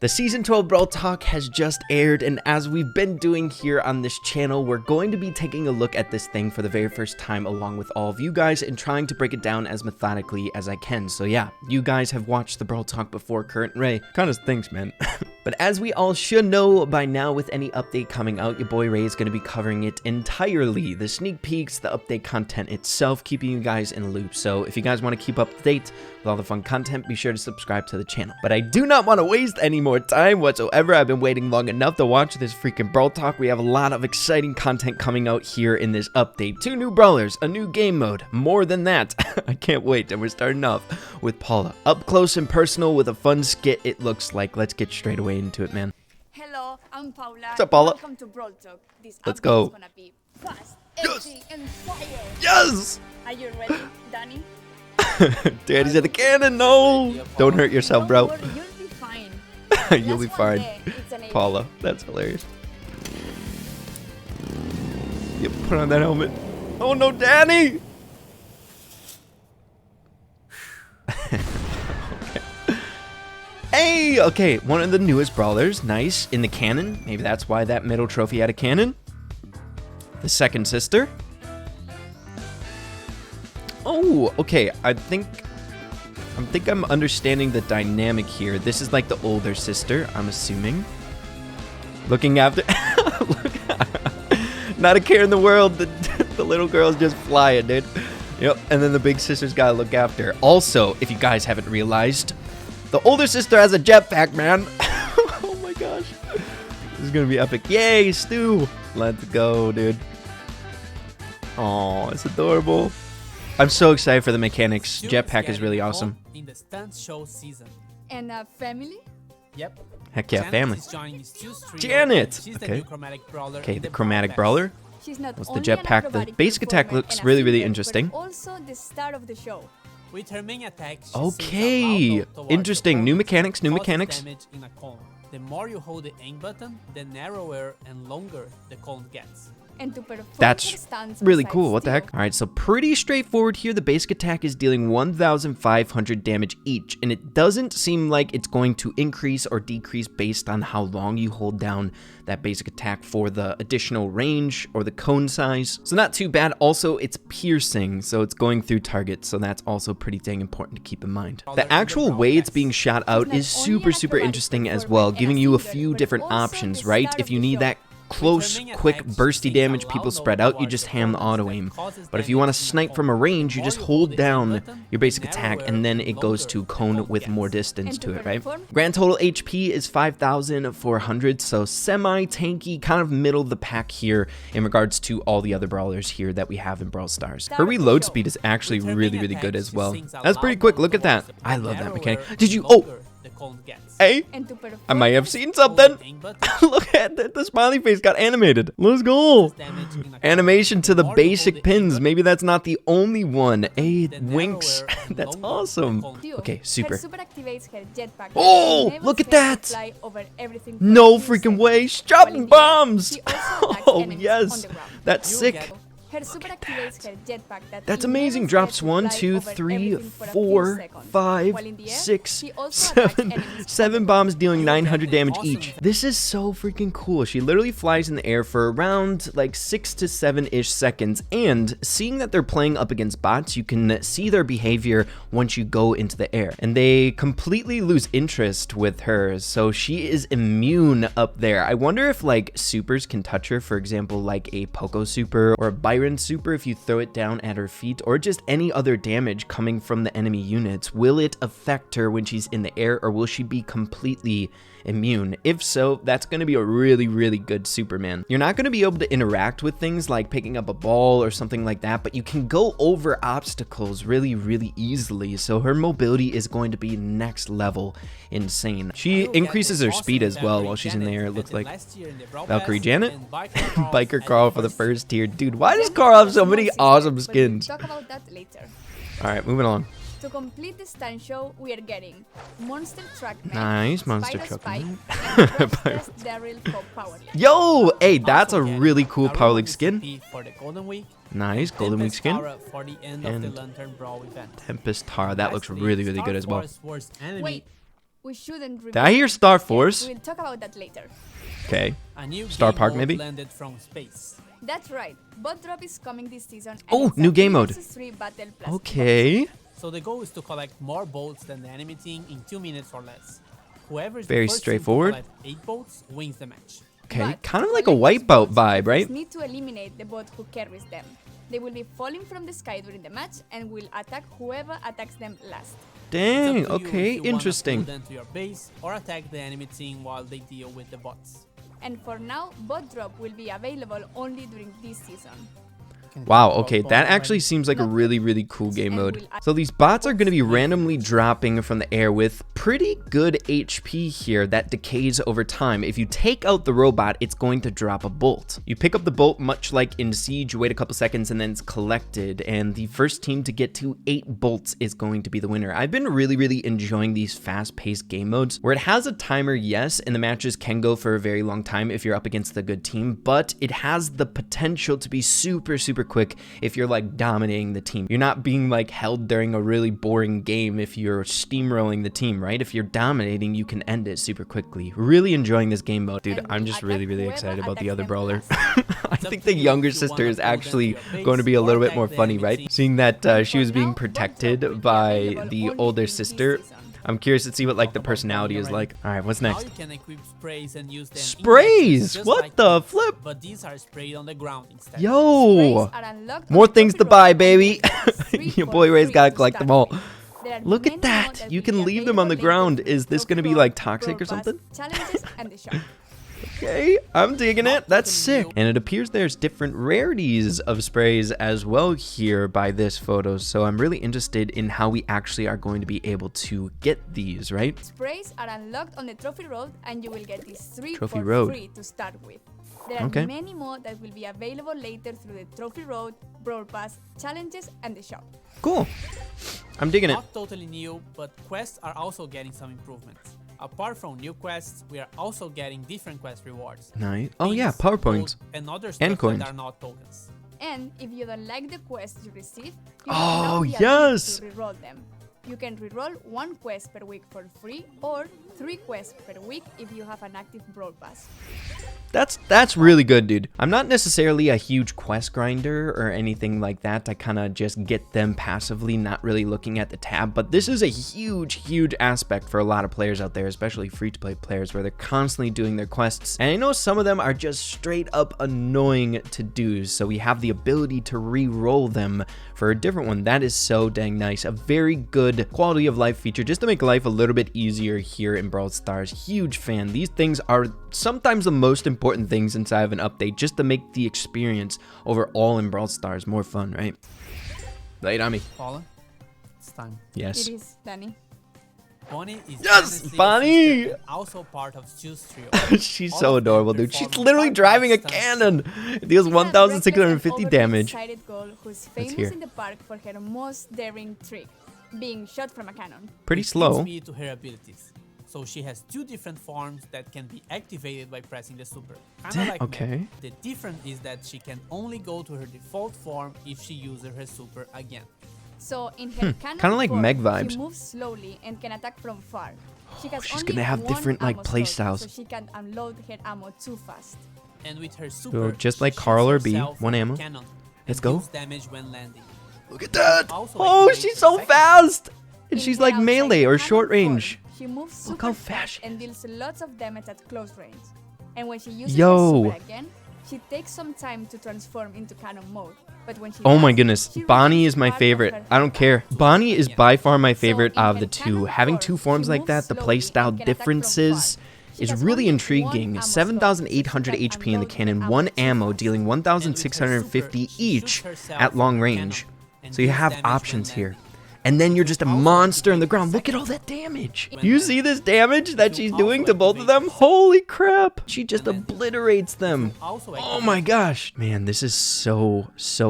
The Season 12 Brawl Talk has just aired, and as we've been doing here on this channel, we're going to be taking a look at this thing for the very first time along with all of you guys and trying to break it down as methodically as I can. So yeah, you guys have watched the Brawl Talk before, Current Ray. Kinda stinks, man. But as we all should know by now, with any update coming out, your boy Ray is going to be covering it entirely. The sneak peeks, the update content itself, keeping you guys in the loop. So if you guys want to keep up to date with all the fun content, be sure to subscribe to the channel. But I do not want to waste any more time whatsoever. I've been waiting long enough to watch this freaking Brawl Talk. We have a lot of exciting content coming out here in this update. 2 new brawlers, a new game mode, more than that. I can't wait. And we're starting off with Paula. Up close and personal with a fun skit, it looks like. Let's get straight away into it, man. Hello, I'm Paula. What's up, Paula? Welcome to Brawl Talk. This Let's go. is gonna be fast, edgy, and fire. Yes! Are you ready, Danny? Daddy's at the cannon, no! Don't hurt yourself, bro. Don't worry, you'll be fine. You'll be Last one fine. there, it's an Paula, that's hilarious. You put on that helmet. Oh no, Danny! Okay. Hey, okay, one of the newest brawlers, nice, in the cannon. Maybe that's why that middle trophy had a cannon. The second sister. Oh, okay, I think I'm understanding the dynamic here. This is like the older sister, I'm assuming. Looking after... Look, not a care in the world. The little girl's just flying, dude. Yep, and then the big sister's gotta look after. Also, if you guys haven't realized, the older sister has a jetpack, man. Oh my gosh. This is gonna be epic. Yay, Stu. Let's go, dude. Oh, it's adorable. I'm so excited for the mechanics. Jetpack is really awesome. In the stunt show season. And a family? Yep. Heck yeah, Janet family. is joining Stu's trio. Janet! She's the Okay. new chromatic brawler Okay, in the Brawl chromatic Fest. brawler. She's not What's the only an jetpack? The acrobatic basic attack performer looks and a really, really singer, interesting. But also the star of the show. With her main attack, she Okay, sings a loud note towards interesting. the New cone, mechanics, new causes mechanics. damage in a cone. The more you hold the aim button, the narrower and longer the cone gets. And to perform her That's stunts really besides cool. What the Stu, heck? All right, so pretty straightforward here. The basic attack is dealing 1,500 damage each, and it doesn't seem like it's going to increase or decrease based on how long you hold down that basic attack for the additional range or the cone size. So not too bad. Also, it's piercing, so it's going through targets, so that's also pretty dang important to keep in mind. The actual way it's being shot out is super interesting as well, giving you a few different options, right? If you need that close, quick, bursty damage, people spread out, you just ham the auto aim. But if you want to snipe from a range, you just hold down your basic attack and then it goes to cone with more distance to it, right? Grand total HP is 5,400, so semi-tanky, kind of middle of the pack here in regards to all the other brawlers here that we have in Brawl Stars. Her reload speed is actually really good as well. That's pretty quick, look at that. I love that mechanic. Did you... Oh! Hey, And to perform I might have her seen something. Look at that, the smiley face got animated. Let's go. Animation to the basic pins. Maybe that's not the only one. Hey, winks. That's awesome. Stu, Okay, her super. super activates her jetpack. Oh, Enables look at her to that. fly over everything No for 15 freaking way. seconds. Dropping While in the air, bombs. she also attacks Oh, enemies on yes. the ground. That's sick. Her super activates her jetpack that That's amazing. enables Drops her to 1, fly 2, over 3, everything for a few 4, seconds. 5, While in the air, 6, she also attacks 7. enemies 7 on bombs dealing 900 damage Awesome. each. This is so freaking cool. She literally flies in the air for around like 6 to 7-ish seconds. And seeing that they're playing up against bots, you can see their behavior once you go into the air. And they completely lose interest with her. So she is immune up there. I wonder if like supers can touch her. For example, like a Poco super or a Byron super, if you throw it down at her feet, or just any other damage coming from the enemy units. Will it affect her when she's in the air, or will she be completely immune? If so, that's going to be a really good Superman. You're not going to be able to interact with things like picking up a ball or something like that, but you can go over obstacles really easily. So her mobility is going to be next level insane. She increases her speed as well while she's in the air, it looks like. Valkyrie Janet? Biker Carl for the first tier. Dude, why does Carl have so many awesome skins? But we'll talk about that later. Alright, moving on. To complete the stunt show, we are getting Monster Truck Man, Nice, Monster Spider Truck Spike, Man. and Princess Daryl for Power League. Yo! Hey, that's a really cool Power League skin. For the Golden Week. Nice, Golden Week skin. For the end And of the Lantern Brawl event. Tempest Tara, that looks really good as well. Wait, We shouldn't Did I hear Star Force? We'll talk about that later. Okay. A new Star game Park, mode maybe? landed from space. That's right. Bot Drop is coming this season. And Oh, it's new a game 3 mode. versus 3 battle plus Okay. So the goal is to collect more boats than the enemy team in 2 minutes or less. Whoever is Very the first straightforward. team to collect 8 boats wins the match. Okay, But kind of to like a collect Wipeout these bots, vibe, we right? first need to eliminate the bot who carries them. They will be falling from the sky during the match and will attack whoever attacks them last. Dang, It's up to you okay, if you wanna interesting. pull them to your base or attack the enemy team while they deal with the bots. And for now, Bot Drop will be available only during this season. Wow, okay, that actually seems like a really cool game mode. So these bots are going to be randomly dropping from the air with pretty good HP here that decays over time. If you take out the robot, it's going to drop a bolt. You pick up the bolt much like in Siege, you wait a couple seconds and then it's collected, and the first team to get to 8 bolts is going to be the winner. I've been really enjoying these fast-paced game modes where it has a timer, yes, and the matches can go for a very long time if you're up against a good team, but it has the potential to be super quick if you're like dominating the team. You're not being like held during a really boring game if you're steamrolling the team, right? If you're dominating, you can end it super quickly. Really enjoying this game mode. Dude, I'm just really excited about the other Brawler. I think the younger sister is actually going to be a little bit more funny, right? Seeing that she was being protected by the older sister. I'm curious to see what like the personality is like. All right, what's Now next? you can equip sprays and use them in Sprays? matches, just What like the this, flip? But these are sprayed on the ground instead. Yo! Sprays are unlocked More on the things trophy to buy, road baby. and free Your for boy Ray's free gotta to collect start them all. with. There are Look many at more that. You will can be leave them on the available ground. later Is through this the gonna be Trophy like Road, toxic or Brawl Pass, something? Challenges and the shop. Okay, I'm digging it. That's sick. And it appears there's different rarities of sprays as well here by this photo. So I'm really interested in how we actually are going to be able to get these, right? Sprays are unlocked on the Trophy Road and you will get these 3 Trophy for Road. free to start with. There are Okay. many more that will be available later through the Trophy Road, Brawl Pass, Challenges and the shop. Cool. I'm digging it. Not totally new, but quests are also getting some improvements. Apart from new quests, we are also getting different quest rewards. Nice. Oh yeah, Things, power points. gold, and other And stuff coins. that are not tokens. And if you don't like the quests you receive, you Oh, have now the yes! ability to reroll them. You can reroll 1 quest per week for free or 3 quests per week if you have an active Brawl Pass. That's really good, dude. I'm not necessarily a huge quest grinder or anything like that. I kind of just get them passively, not really looking at the tab. But this is a huge aspect for a lot of players out there, especially free-to-play players, where they're constantly doing their quests. And I know some of them are just straight up annoying to do, so we have the ability to re-roll them for a different one. That is so dang nice. A very good quality of life feature just to make life a little bit easier here in Brawl Stars. Huge fan. These things are sometimes the most important things inside of an update, just to make the experience overall in Brawl Stars more fun, right? Lay it on me. Paula, it's time. Yes. It is, Danny. Bonnie is Yes, Dennis' little Bonnie! sister and also part of Stu's trio. She's All so of them adorable, dude. She's perform literally hard driving a stunts. cannon. It deals We have 1,650 reckless and damage. overly excited girl who's Let's famous hear. in the park for her most daring trick, being shot from a cannon. Pretty Which slow. leads me to her abilities. So she has 2 different forms that can be activated by pressing the super. Kinda like Okay. me. The difference is that she can only go to her default form if she uses her super again. So in her cannon Kinda like form, Meg vibes. she moves slowly and can attack from far. She has she's only gonna have one different, like, ammo play slot, styles. so she can unload her ammo too fast. And with her super, just she like shoots Carl or B, herself 1 with a ammo. cannon Let's and go. deals damage when landing. Look at that. Also Oh, activates she's the so second fast. And In she's her like outside melee or cannon short form, range. She moves Look super how fast fast and deals lots of damage at close range. And when she uses Yo. her super again, she takes some time to transform into cannon mode. But when she Oh my does, goodness, she Bonnie regains is my part of favorite. her I don't care. health. Bonnie is by far my favorite So in out of her the 2. cannon Having form, 2 forms she like moves that, the slowly playstyle and can attack from differences far. She is has really only one intriguing. ammo slot, so she 7,800 can HP in the unload her cannon, ammo 1 too ammo fast. dealing And with her 1,650 super, she each shoots herself at long with a cannon range. and So you deals have damage when options here. landing. And then you're just a Also monster in the activates ground. the Look at all second that damage. when You landing. see this damage that You she's also doing to both of activate them? the second Holy crap. She just when landing. obliterates them. Also Oh activates my gosh. Man, this is so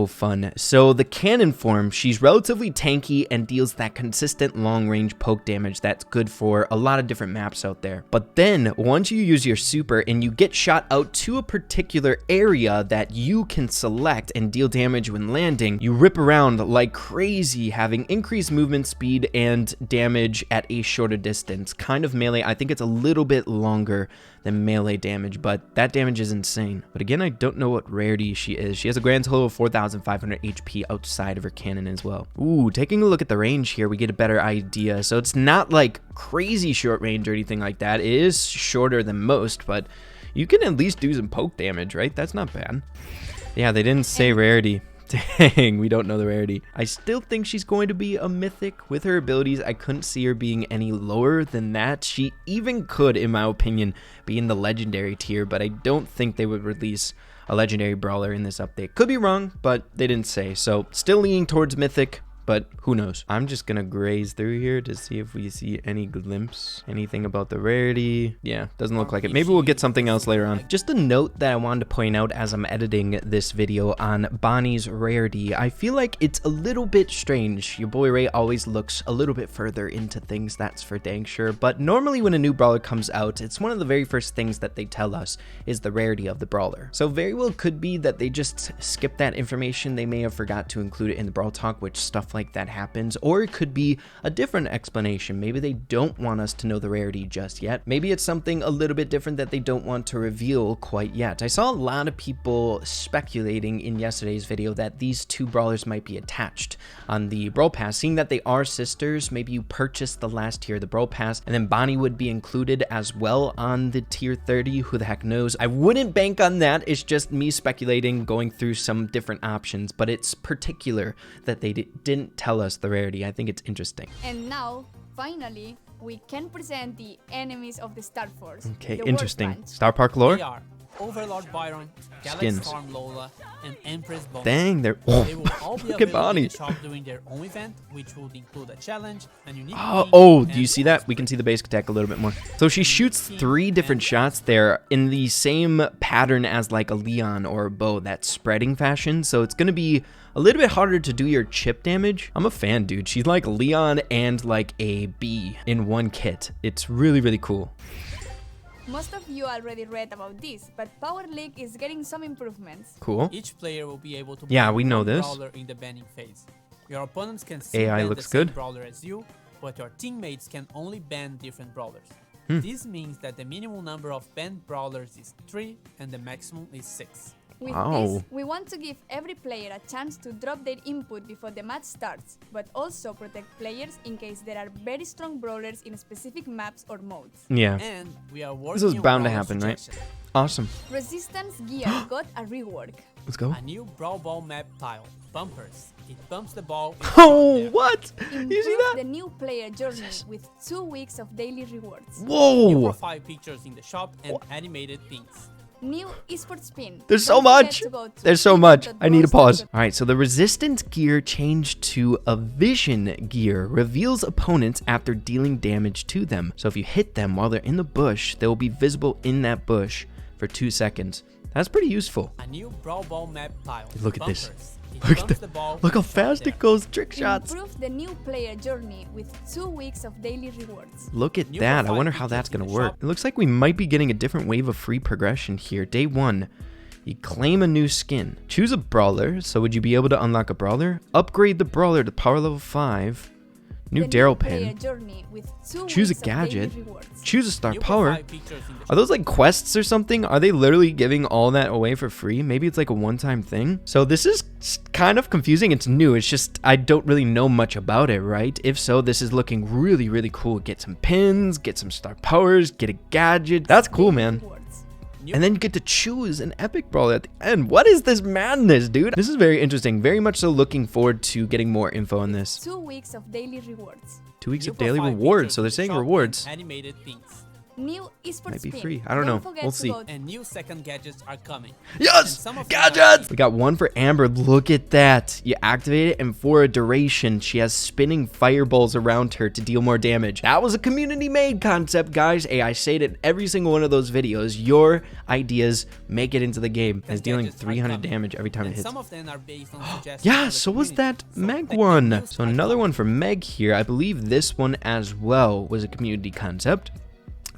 fun. So the cannon form, she's relatively tanky and deals that consistent long range poke damage that's good for a lot of different maps out there. But then once you use your super and you get shot out to a particular area that you can select and deal damage when landing, you rip around like crazy, having increased increased movement speed and damage at a shorter distance. Kind of melee. I think it's a little bit longer than melee damage, but that damage is insane. But again, I don't know what rarity she is. She has a grand total of 4,500 HP outside of her cannon as well. Ooh, taking a look at the range here, we get a better idea. So it's not like crazy short range or anything like that. It is shorter than most, but you can at least do some poke damage, right? That's not bad. Yeah, they didn't say rarity. Dang, we don't know the rarity. I still think she's going to be a mythic. With her abilities, I couldn't see her being any lower than that. She even could, in my opinion, be in the legendary tier, but I don't think they would release a legendary brawler in this update. Could be wrong, but they didn't say. So still leaning towards mythic, but who knows? I'm just gonna graze through here to see if we see any glimpse, anything about the rarity. Yeah, doesn't look like it. Maybe we'll get something else later on. Just a note that I wanted to point out as I'm editing this video on Bonnie's rarity. I feel like it's a little bit strange. Your boy Ray always looks a little bit further into things, that's for dang sure. But normally when a new brawler comes out, it's one of the very first things that they tell us is the rarity of the brawler. So very well could be that they just skipped that information. They may have forgot to include it in the Brawl Talk, which stuff like that happens, or it could be a different explanation. Maybe they don't want us to know the rarity just yet. Maybe it's something a little bit different that they don't want to reveal quite yet. I saw a lot of people speculating in yesterday's video that these two brawlers might be attached on the Brawl Pass. Seeing that they are sisters, maybe you purchase the last tier of the Brawl Pass and then Bonnie would be included as well on the tier 30. Who the heck knows? I wouldn't bank on that. It's just me speculating, going through some different options, but it's particular that they didn't tell us the rarity. I think it's interesting. And now, finally, we can present the enemies of the Star Force. Okay, the interesting. War Bunch. Star Park lore? They are Overlord Byron, Galaxy Skins. Storm Lola, and Empress Bone. Dang, they're... They will all be Look at available Bonnie. in the shop during their own event, which would include a challenge, and unique Oh, do you see that? We can see the basic attack a little bit more. So she shoots 3 different shots there in the same pattern as like a Leon or a Bo, that spreading fashion. So it's going to be a little bit harder to do your chip damage. I'm a fan, dude. She's like Leon and like a bee in one kit. It's really, really cool. Most of you already read about this, but Power League is getting some improvements. Cool. Each player will be able to Yeah, we ban know one this. brawler in the banning phase. Your opponents can still AI ban looks the same good. brawler as you, but your teammates can only ban different brawlers. Hmm. This means that the minimum number of banned brawlers is 3 and the maximum is 6. With Wow. this, we want to give every player a chance to drop their input before the match starts, but also protect players in case there are very strong brawlers in specific maps or modes. Yeah. And we are working This is on bound to brawler happen, right? suggestions. Awesome. Resistance Gear got a rework. Let's go. A new Brawl Ball map tile, Bumpers. It bumps the ball. Oh, what? You see Improve that? the new player journey with 2 weeks of daily rewards. New Whoa. profile pictures in the shop and animated things. New esports pin. There's so Don't forget much. to go to There's so much. I need to pause. esports.brawl.com. All right, so the resistance gear changed to a vision gear. Reveals opponents after dealing damage to them. So if you hit them while they're in the bush, they will be visible in that bush for 2 seconds. That's pretty useful. A new Brawl Ball map tile. Look at this. Bumpers. It Look at bumps that. the ball Look how with fast shot it goes. Trick shots. Improve the new player journey with 2 weeks of daily rewards. Look at New that. I profile wonder how pictures that's in going to the work. shop. It looks like we might be getting a different wave of free progression here. Day 1. You claim a new skin. Choose a brawler. So would you be able to unlock a brawler? Upgrade the brawler to power level 5. New The Daryl player pin. journey with 2 Choose a weeks of daily gadget. rewards. Choose a star New power. profile pictures in the Are those like quests or something? Are they literally giving all that away for free? Maybe it's like a one-time thing. So this is kind of confusing. It's new. It's just I don't really know much about it, right? If so, this is looking really, really cool. Get some pins, get some star powers, get a gadget. That's cool, man. Rewards. And then you get to choose an epic brawler at the end. What is this madness, dude? This is very interesting. Very much so looking forward to getting more info on this. 2 weeks of daily rewards. 2 weeks New of daily profile rewards. pictures So they're in the saying shop and rewards. Animated things. New esports Might be pin. free. I don't know. Forget We'll to see. go to And new second gadgets are coming. Yes! And some of them are Gadgets! We got one for Amber. Look at that. You activate it, and for a duration, she has spinning fireballs around her to deal more damage. That was a community-made concept, guys. Hey, I say it in every single one of those videos. Your ideas make it into the game as dealing gadgets are 300 coming. damage every time it And hits. some of them are based on suggestions Yeah, from the so was community. that So Meg the one. news So are another coming. one for Meg here. I believe this one as well was a community concept.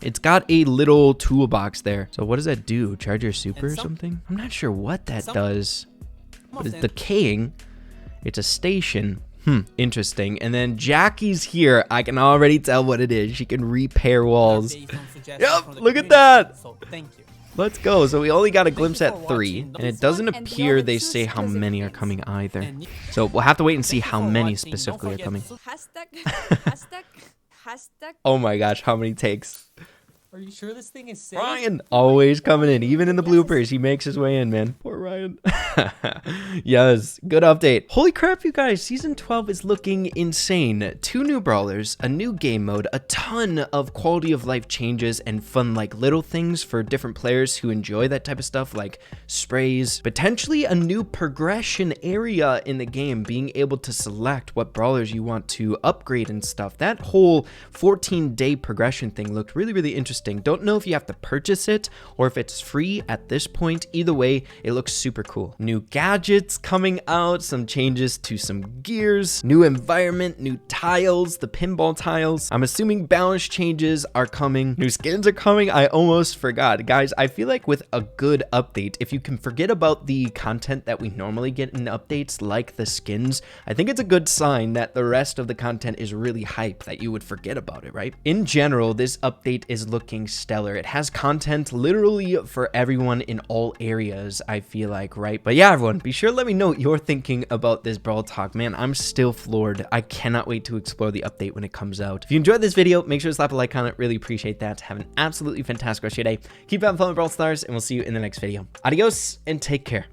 It's got a little toolbox there. So what does that do? Charge your super or some- something? I'm not sure what that some- does. Some But of it's them- decaying. It's a station. Interesting. And then Jackie's here. I can already tell what it is. She can repair walls. Yep, look at that. So thank you. Let's go. So we only got a glimpse you at for 3, watching. and it doesn't appear they say how many are coming either. So we'll have to wait and see how many specifically are coming. Hashtag. Oh my gosh, how many takes? Are you sure this thing is safe? Ryan always coming in, even in the bloopers. He makes his way in, man. Poor Ryan. Yes, good update. Holy crap, you guys. Season 12 is looking insane. 2 new brawlers, a new game mode, a ton of quality of life changes and fun like little things for different players who enjoy that type of stuff, like sprays, potentially a new progression area in the game, being able to select what brawlers you want to upgrade and stuff. That whole 14-day progression thing looked really, really interesting. Don't know if you have to purchase it or if it's free at this point. Either way, it looks super cool. New gadgets coming out, some changes to some gears, new environment, new tiles, the pinball tiles. I'm assuming balance changes are coming. New skins are coming. I almost forgot. Guys, I feel like with a good update, if you can forget about the content that we normally get in updates, like the skins, I think it's a good sign that the rest of the content is really hype, that you would forget about it, right? In general, this update is looking stellar. It has content literally for everyone in all areas, I feel like, right? But yeah, everyone, be sure to let me know what you're thinking about this Brawl Talk. Man, I'm still floored. I cannot wait to explore the update when it comes out. If you enjoyed this video, make sure to slap a like on it. Really appreciate that. Have an absolutely fantastic rest of your day. Keep having fun with Brawl Stars, and we'll see you in the next video. Adios, and take care.